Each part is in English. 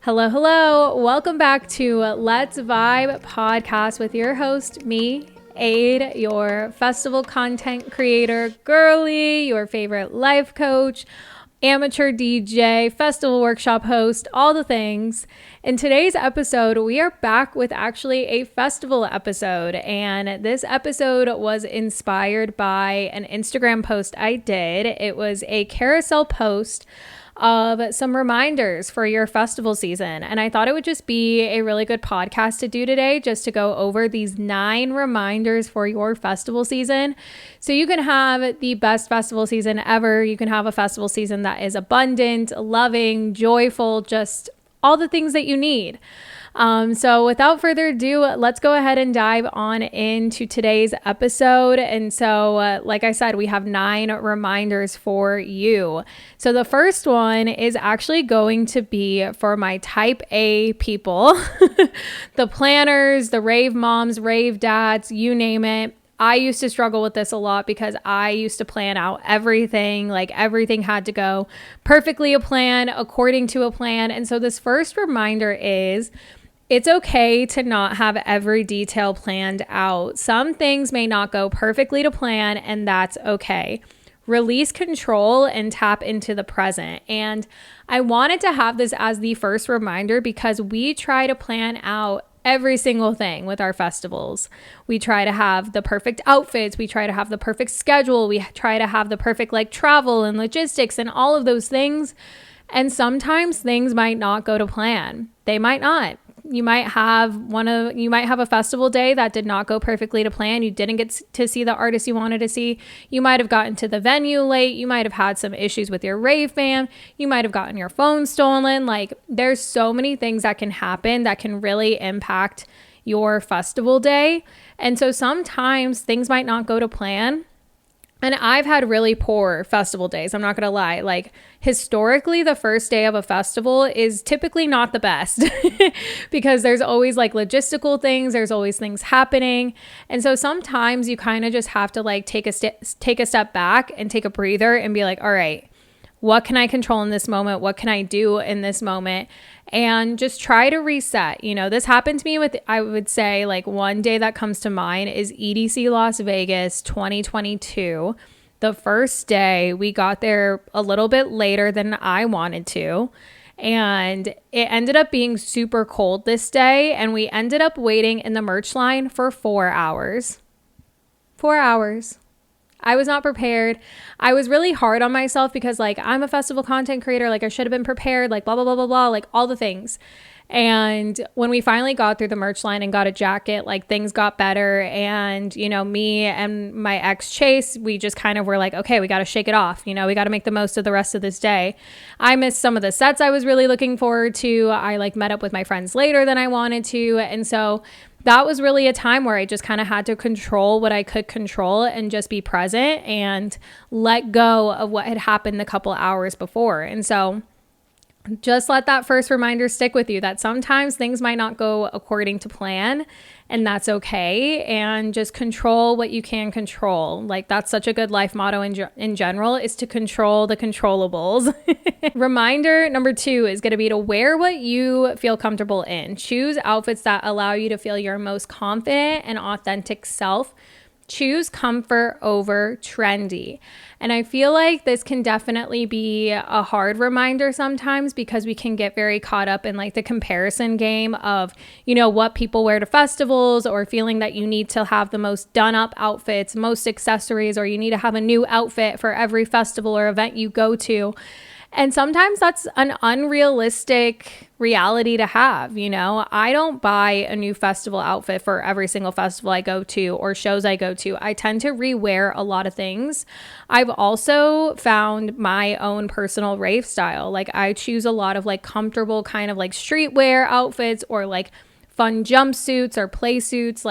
Hello, hello. Welcome back to Let's Vibe podcast with your host, me, Aid, your festival content creator, girly, your favorite life coach, amateur DJ, festival workshop host, all the things. In today's episode, we are back with actually a festival episode. And this episode was inspired by an Instagram post I did. It was a carousel post of some reminders for your festival season. And I thought it would just be a really good podcast to do today, just to go over these 9 reminders for your festival season. So you can have the best festival season ever. You can have a festival season that is abundant, loving, joyful, just all the things that you need. So without further ado, let's go ahead and dive on into today's episode. And so, like I said, we have 9 reminders for you. So the first one is actually going to be for my type A people, the planners, the rave moms, rave dads, you name it. I used to struggle with this a lot because I used to plan out everything, like everything had to go perfectly according to a plan. And so this first reminder is, it's okay to not have every detail planned out. Some things may not go perfectly to plan, and that's okay. Release control and tap into the present. And I wanted to have this as the first reminder because we try to plan out every single thing with our festivals. We try to have the perfect outfits. We try to have the perfect schedule. We try to have the perfect travel and logistics and all of those things. And sometimes things might not go to plan. They might not. You might have a festival day that did not go perfectly to plan. You didn't get to see the artist you wanted to see. You might have gotten to the venue late. You might have had some issues with your rave fam. You might have gotten your phone stolen. There's so many things that can happen that can really impact your festival day. And so sometimes things might not go to plan. And I've had really poor festival days. I'm not going to lie. Historically, the first day of a festival is typically not the best because there's always logistical things. There's always things happening. And so sometimes you kind of just have to take a step back and take a breather and be like, all right, what can I control in this moment? What can I do in this moment? And just try to reset. This happened to me with, I would say, one day that comes to mind is EDC Las Vegas 2022. The first day we got there a little bit later than I wanted to. And it ended up being super cold this day. And we ended up waiting in the merch line for 4 hours. 4 hours. I was not prepared. I was really hard on myself because I'm a festival content creator. I should have been prepared, blah, blah, blah, blah, blah, all the things. And when we finally got through the merch line and got a jacket, things got better. And, me and my ex Chase, we just kind of were okay, we got to shake it off. We got to make the most of the rest of this day. I missed some of the sets I was really looking forward to. I met up with my friends later than I wanted to. And so that was really a time where I just kind of had to control what I could control and just be present and let go of what had happened a couple hours before. And so just let that first reminder stick with you that sometimes things might not go according to plan, and that's okay. And just control what you can control. That's such a good life motto in general, is to control the controllables. Reminder number 2 is going to be to wear what you feel comfortable in. Choose outfits that allow you to feel your most confident and authentic self. Choose comfort over trendy. And I feel like this can definitely be a hard reminder sometimes because we can get very caught up in the comparison game of, what people wear to festivals, or feeling that you need to have the most done up outfits, most accessories, or you need to have a new outfit for every festival or event you go to. And sometimes that's an unrealistic reality to have. I don't buy a new festival outfit for every single festival I go to or shows I go to. I tend to rewear a lot of things. I've also found my own personal rave style. I choose a lot of comfortable kind of streetwear outfits or fun jumpsuits or play suits.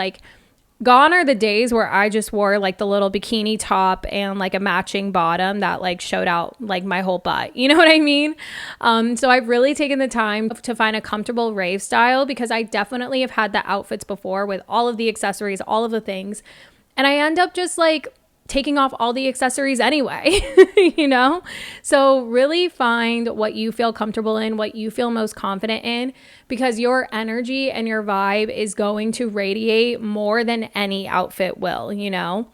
Gone are the days where I just wore the little bikini top and a matching bottom that showed out my whole butt. You know what I mean? So I've really taken the time to find a comfortable rave style because I definitely have had the outfits before with all of the accessories, all of the things. And I end up just taking off all the accessories anyway, you know? So really find what you feel comfortable in, what you feel most confident in, because your energy and your vibe is going to radiate more than any outfit will, you know?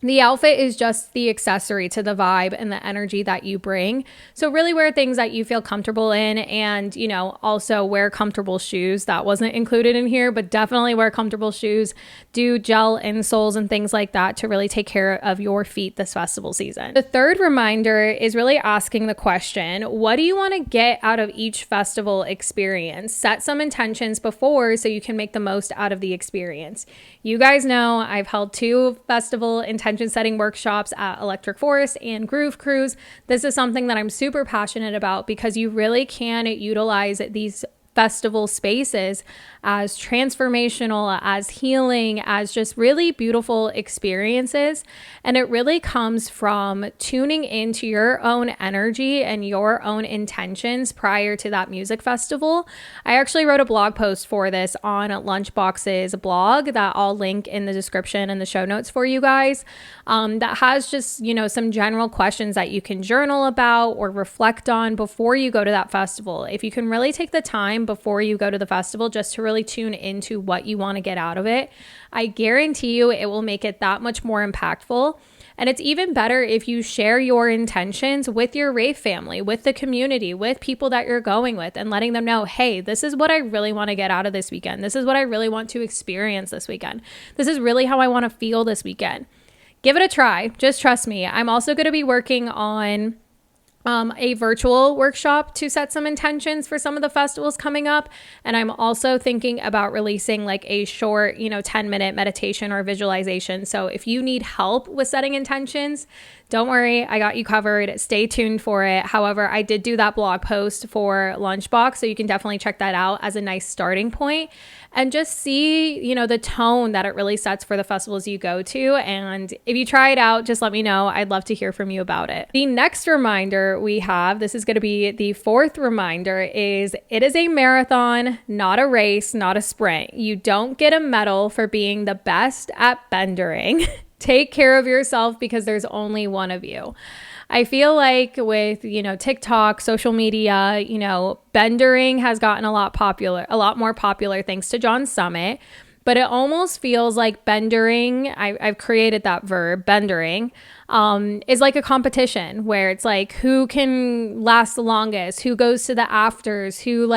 The outfit is just the accessory to the vibe and the energy that you bring. So really wear things that you feel comfortable in, and, you know, also wear comfortable shoes. That wasn't included in here, but definitely wear comfortable shoes. Do gel insoles and things like that to really take care of your feet this festival season. The third reminder is really asking the question, what do you want to get out of each festival experience? Set some intentions before so you can make the most out of the experience. You guys know I've held 2 festival intention setting workshops at Electric Forest and Groove Cruise. This is something that I'm super passionate about because you really can utilize these festival spaces as transformational, as healing, as just really beautiful experiences. And it really comes from tuning into your own energy and your own intentions prior to that music festival. I actually wrote a blog post for this on Lunchbox's blog that I'll link in the description and the show notes for you guys, that has just, you know, some general questions that you can journal about or reflect on before you go to that festival. If you can really take the time before you go to the festival just to really tune into what you want to get out of it, I guarantee you it will make it that much more impactful. And it's even better if you share your intentions with your rave family, with the community, with people that you're going with, and letting them know, hey, this is what I really want to get out of this weekend. This is what I really want to experience this weekend. This is really how I want to feel this weekend. Give it a try. Just trust me. I'm also going to be working on a virtual workshop to set some intentions for some of the festivals coming up. And I'm also thinking about releasing like a short, 10-minute meditation or visualization. So if you need help with setting intentions, don't worry, I got you covered. Stay tuned for it. However, I did do that blog post for Lunchbox, so you can definitely check that out as a nice starting point and just see, the tone that it really sets for the festivals you go to. And if you try it out, just let me know. I'd love to hear from you about it. The next reminder we have, this is going to be the 4th reminder, is it is a marathon, not a race, not a sprint. You don't get a medal for being the best at bendering. Take care of yourself because there's only one of you. I feel like with, TikTok, social media, bendering has gotten a lot more popular thanks to John Summit, but it almost feels like bendering, I've created that verb, bendering, is like a competition where it's like who can last the longest, who goes to the afters, who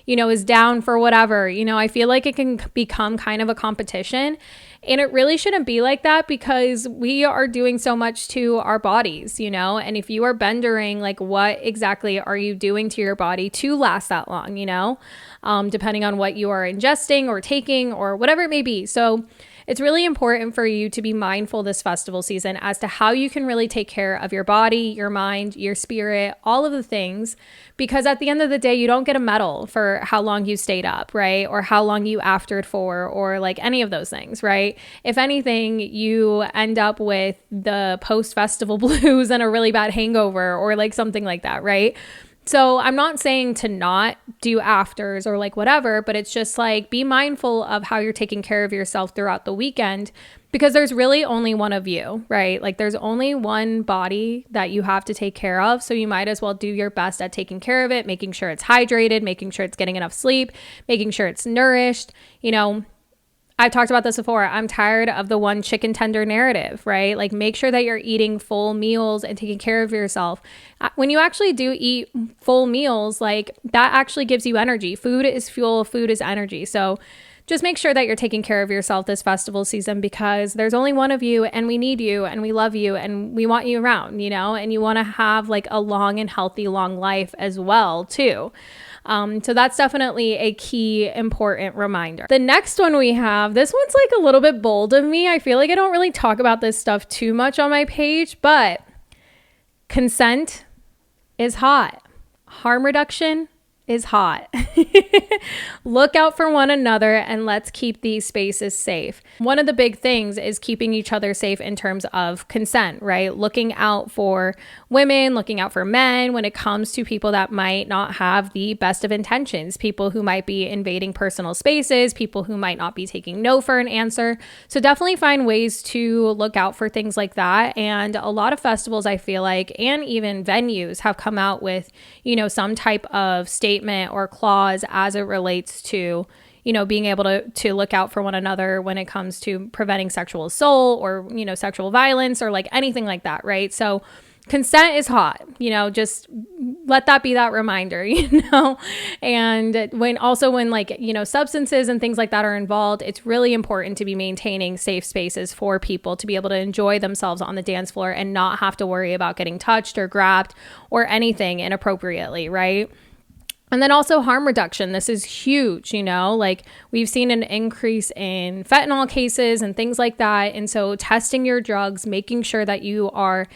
is down for whatever. I feel like it can become kind of a competition. And it really shouldn't be like that because we are doing so much to our bodies, and if you are bendering, what exactly are you doing to your body to last that long, depending on what you are ingesting or taking or whatever it may be. So it's really important for you to be mindful this festival season as to how you can really take care of your body, your mind, your spirit, all of the things, because at the end of the day, you don't get a medal for how long you stayed up, right? Or how long you aftered for, or any of those things, right? If anything, you end up with the post-festival blues and a really bad hangover or something like that, right? So I'm not saying to not do afters or whatever, but it's just be mindful of how you're taking care of yourself throughout the weekend because there's really only one of you, right? There's only one body that you have to take care of. So you might as well do your best at taking care of it, making sure it's hydrated, making sure it's getting enough sleep, making sure it's nourished, I've talked about this before. I'm tired of the one chicken tender narrative, right? Make sure that you're eating full meals and taking care of yourself. When you actually do eat full meals, that actually gives you energy. Food is fuel, food is energy. So just make sure that you're taking care of yourself this festival season because there's only one of you and we need you and we love you and we want you around, and you want to have a long and healthy, long life as well, too. So that's definitely a key important reminder. The next one we have, this one's a little bit bold of me. I feel like I don't really talk about this stuff too much on my page, but consent is hot. Harm reduction is hot. Look out for one another and let's keep these spaces safe. One of the big things is keeping each other safe in terms of consent, right? Looking out for women, looking out for men when it comes to people that might not have the best of intentions, people who might be invading personal spaces, people who might not be taking no for an answer. So definitely find ways to look out for things like that. And a lot of festivals, I feel like, and even venues have come out with, some type of statement or clause as it relates to, being able to look out for one another when it comes to preventing sexual assault or, sexual violence or like anything like that, right? So consent is hot, just let that be that reminder, and when like, substances and things like that are involved, it's really important to be maintaining safe spaces for people to be able to enjoy themselves on the dance floor and not have to worry about getting touched or grabbed or anything inappropriately, right? And then also harm reduction. This is huge, like we've seen an increase in fentanyl cases and things like that. And so testing your drugs, making sure that you are,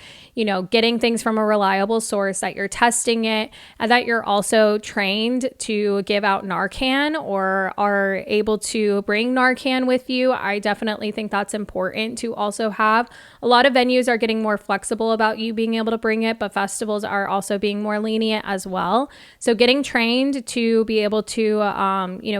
getting things from a reliable source, that you're testing it, and that you're also trained to give out Narcan or are able to bring Narcan with you. I definitely think that's important to also have. A lot of venues are getting more flexible about you being able to bring it, but festivals are also being more lenient as well. So getting trained to be able to,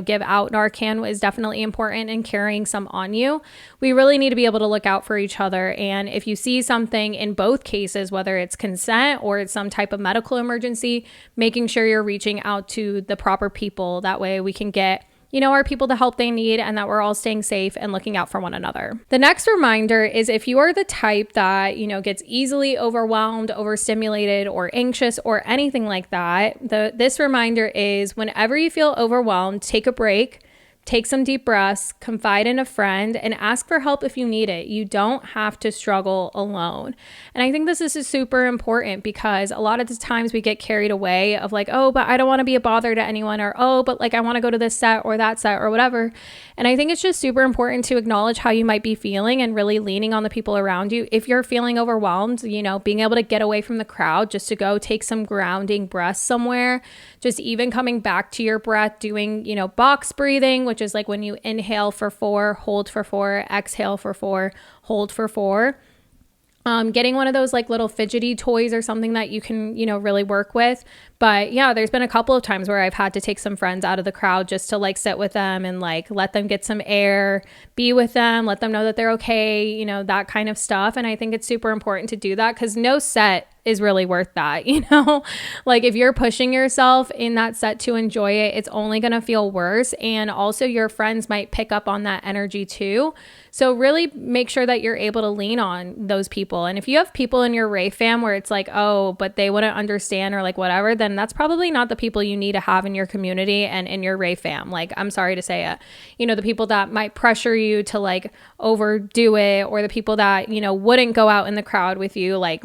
give out Narcan is definitely important, and carrying some on you. We really need to be able to look out for each other. And if you see something in both cases, whether it's consent or it's some type of medical emergency, making sure you're reaching out to the proper people. That way we can get our people the help they need, and that we're all staying safe and looking out for one another. The next reminder is if you are the type that, gets easily overwhelmed, overstimulated, or anxious, or anything like that, this reminder is whenever you feel overwhelmed, take a break. Take some deep breaths, confide in a friend, and ask for help if you need it. You don't have to struggle alone. And I think this is super important because a lot of the times we get carried away of like, oh, but I don't want to be a bother to anyone, or, oh, but like I want to go to this set or that set or whatever. And I think it's just super important to acknowledge how you might be feeling and really leaning on the people around you. If you're feeling overwhelmed, being able to get away from the crowd, just to go take some grounding breaths somewhere, just even coming back to your breath, doing, box breathing, which is like when you inhale for 4, hold for 4, exhale for 4, hold for 4. Getting one of those like little fidgety toys or something that you can, really work with. But yeah, there's been a couple of times where I've had to take some friends out of the crowd just to like sit with them and like let them get some air, be with them, let them know that they're okay, that kind of stuff. And I think it's super important to do that because no set is really worth that, like if you're pushing yourself in that set to enjoy it, it's only going to feel worse. And also your friends might pick up on that energy too. So really make sure that you're able to lean on those people. And if you have people in your rave fam where it's like, oh, but they wouldn't understand or like whatever, then that's probably not the people you need to have in your community and in your rave fam. Like, I'm sorry to say it, the people that might pressure you to like overdo it, or the people that, wouldn't go out in the crowd with you, like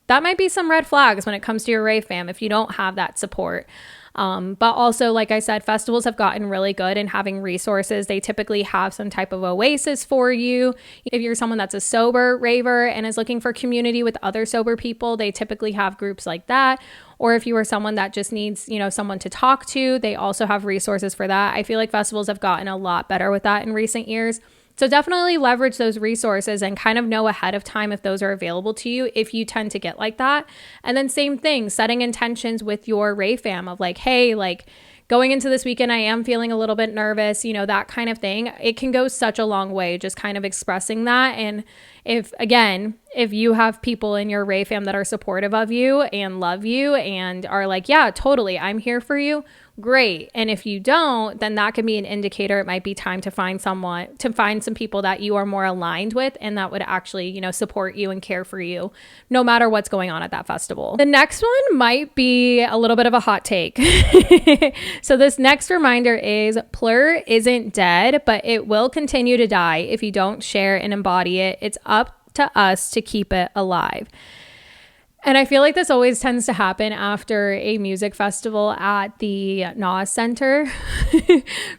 that might be some red flags when it comes to your rave fam if you don't have that support. But also, like I said, festivals have gotten really good in having resources. They typically have some type of oasis for you. If you're someone that's a sober raver and is looking for community with other sober people, they typically have groups like that. Or if you are someone that just needs, someone to talk to, they also have resources for that. I feel like festivals have gotten a lot better with that in recent years. So definitely leverage those resources and kind of know ahead of time if those are available to you if you tend to get like that. And then same thing, setting intentions with your rave fam of like, hey, like going into this weekend, I am feeling a little bit nervous, that kind of thing. It can go such a long way, just kind of expressing that. And if you have people in your rave fam that are supportive of you and love you and are like, yeah, totally, I'm here for you, great. And if you don't, then that could be an indicator. It might be time to find some people that you are more aligned with and that would actually, support you and care for you no matter what's going on at that festival. The next one might be a little bit of a hot take. So this next reminder is Plur isn't dead, but it will continue to die if you don't share and embody it. It's up to us to keep it alive. And I feel like this always tends to happen after a music festival at the NAS Center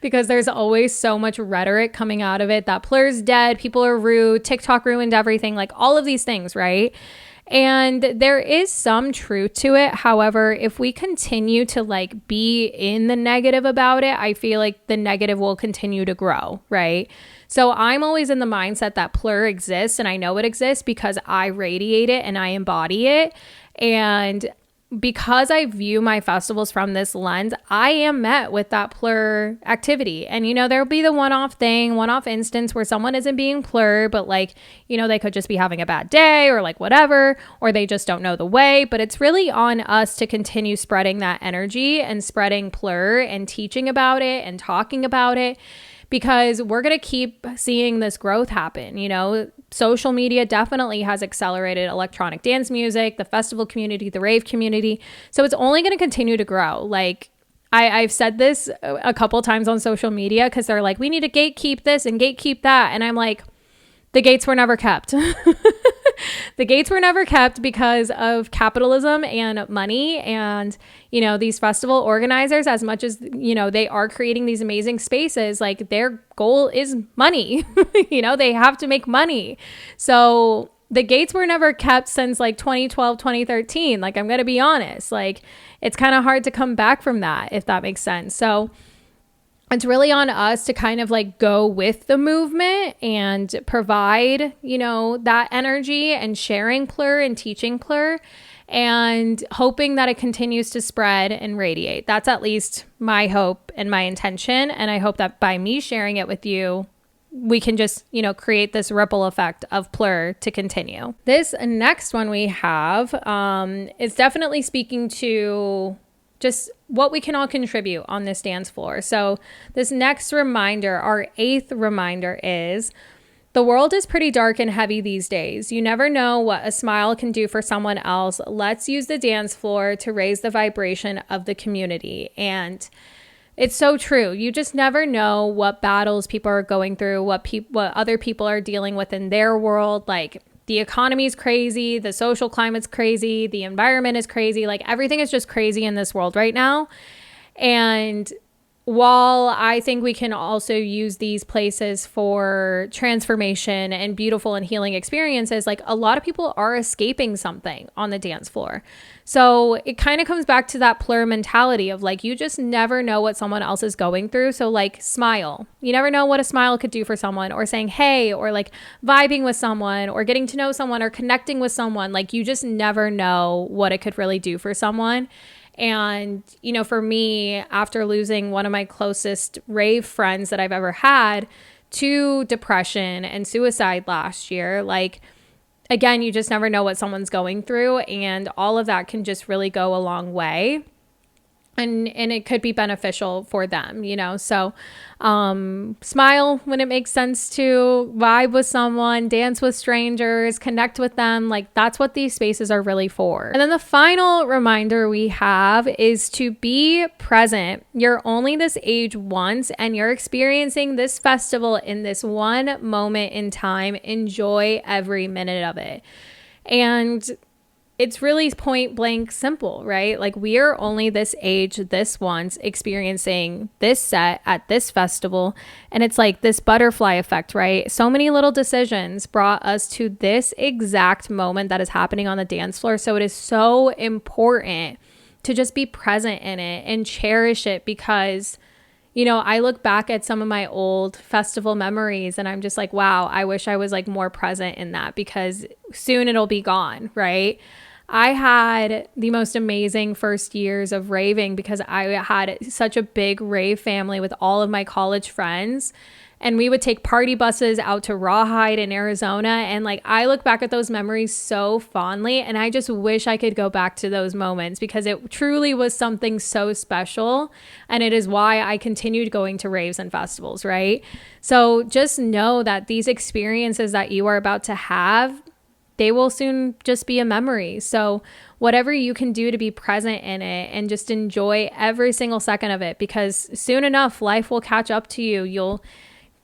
because there's always so much rhetoric coming out of it that Plur's dead, people are rude, TikTok ruined everything, like all of these things, right? And there is some truth to it. However, if we continue to like be in the negative about it, I feel like the negative will continue to grow, right? So I'm always in the mindset that Plur exists, and I know it exists because I radiate it and I embody it. And because I view my festivals from this lens, I am met with that Plur activity. And, there'll be the one-off thing, one-off instance where someone isn't being Plur, but like, they could just be having a bad day or like whatever, or they just don't know the way. But it's really on us to continue spreading that energy and spreading Plur and teaching about it and talking about it, because we're going to keep seeing this growth happen. Social media definitely has accelerated electronic dance music, the festival community, the rave community. So it's only going to continue to grow. Like I've said this a couple times on social media, because they're like, we need to gatekeep this and gatekeep that. And I'm like, the gates were never kept. The gates were never kept because of capitalism and money. And, these festival organizers, as much as, they are creating these amazing spaces, like their goal is money. They have to make money. So the gates were never kept since like 2012, 2013. Like, I'm going to be honest, like it's kind of hard to come back from that, if that makes sense. So it's really on us to kind of like go with the movement and provide, that energy and sharing Plur and teaching Plur and hoping that it continues to spread and radiate. That's at least my hope and my intention. And I hope that by me sharing it with you, we can just, create this ripple effect of Plur to continue. This next one we have is definitely speaking to just what we can all contribute on this dance floor. So this next reminder, our 8th reminder, is the world is pretty dark and heavy these days. You never know what a smile can do for someone else. Let's use the dance floor to raise the vibration of the community. And it's so true. You just never know what battles people are going through, what other people are dealing with in their world. Like, the economy is crazy, the social climate's crazy, the environment is crazy. Like, everything is just crazy in this world right now. And while I think we can also use these places for transformation and beautiful and healing experiences, like a lot of people are escaping something on the dance floor. So it kind of comes back to that Plur mentality of like, you just never know what someone else is going through. So like, smile. You never know what a smile could do for someone, or saying hey, or like vibing with someone, or getting to know someone, or connecting with someone. Like, you just never know what it could really do for someone. And, for me, after losing one of my closest rave friends that I've ever had to depression and suicide last year, like, again, you just never know what someone's going through, and all of that can just really go a long way. And it could be beneficial for them, So smile when it makes sense to, vibe with someone, dance with strangers, connect with them. Like, that's what these spaces are really for. And then the final reminder we have is to be present. You're only this age once, and you're experiencing this festival in this one moment in time. Enjoy every minute of it. And it's really point blank simple, right? Like, we are only this age this once, experiencing this set at this festival. And it's like this butterfly effect, right? So many little decisions brought us to this exact moment that is happening on the dance floor. So it is so important to just be present in it and cherish it, because I look back at some of my old festival memories and I'm just like, wow, I wish I was like more present in that, because soon it'll be gone, right? I had the most amazing first years of raving because I had such a big rave family with all of my college friends. And we would take party buses out to Rawhide in Arizona. And like, I look back at those memories so fondly, and I just wish I could go back to those moments, because it truly was something so special. And it is why I continued going to raves and festivals, right? So just know that these experiences that you are about to have, they will soon just be a memory. So whatever you can do to be present in it and just enjoy every single second of it, because soon enough, life will catch up to you. You'll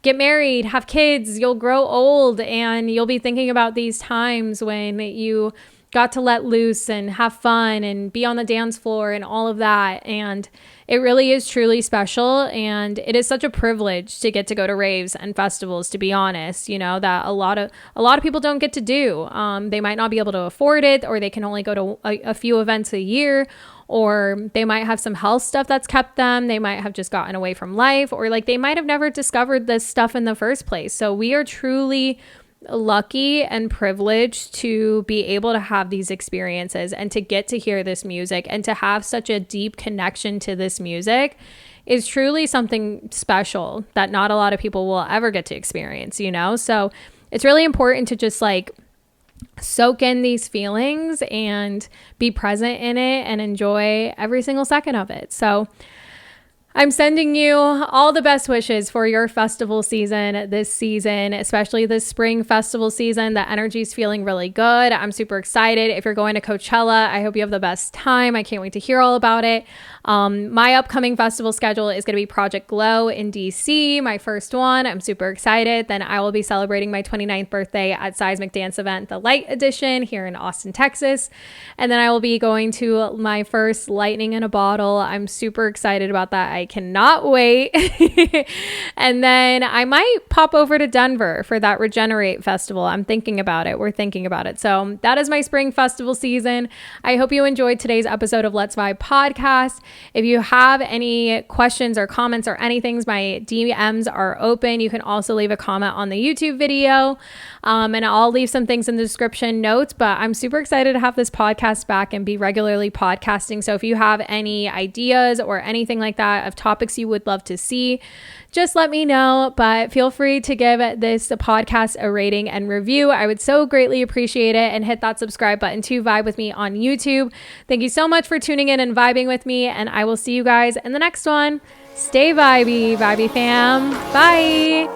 get married, have kids, you'll grow old, and you'll be thinking about these times when you got to let loose and have fun and be on the dance floor and all of that. And it really is truly special. And it is such a privilege to get to go to raves and festivals, to be honest, that a lot of people don't get to do. They might not be able to afford it, or they can only go to a few events a year, or they might have some health stuff that's kept them. They might have just gotten away from life, or like they might have never discovered this stuff in the first place. So we are truly lucky and privileged to be able to have these experiences and to get to hear this music and to have such a deep connection to this music is truly something special that not a lot of people will ever get to experience, So it's really important to just like soak in these feelings and be present in it and enjoy every single second of it. So I'm sending you all the best wishes for your festival season this season, especially this spring festival season. The energy is feeling really good. I'm super excited. If you're going to Coachella, I hope you have the best time. I can't wait to hear all about it. My upcoming festival schedule is going to be Project Glow in DC, my first one. I'm super excited. Then I will be celebrating my 29th birthday at Seismic Dance Event, the Light Edition here in Austin, Texas. And then I will be going to my first Lightning in a Bottle. I'm super excited about that. I cannot wait. And then I might pop over to Denver for that Regenerate Festival. I'm thinking about it. We're thinking about it. So that is my spring festival season. I hope you enjoyed today's episode of Let's Vibe Podcast. If you have any questions or comments or anything, my DMs are open. You can also leave a comment on the YouTube video. And I'll leave some things in the description notes, but I'm super excited to have this podcast back and be regularly podcasting. So if you have any ideas or anything like that of topics you would love to see, just let me know. But feel free to give this podcast a rating and review. I would so greatly appreciate it, and hit that subscribe button to vibe with me on YouTube. Thank you so much for tuning in and vibing with me, and I will see you guys in the next one. Stay vibey fam. Bye.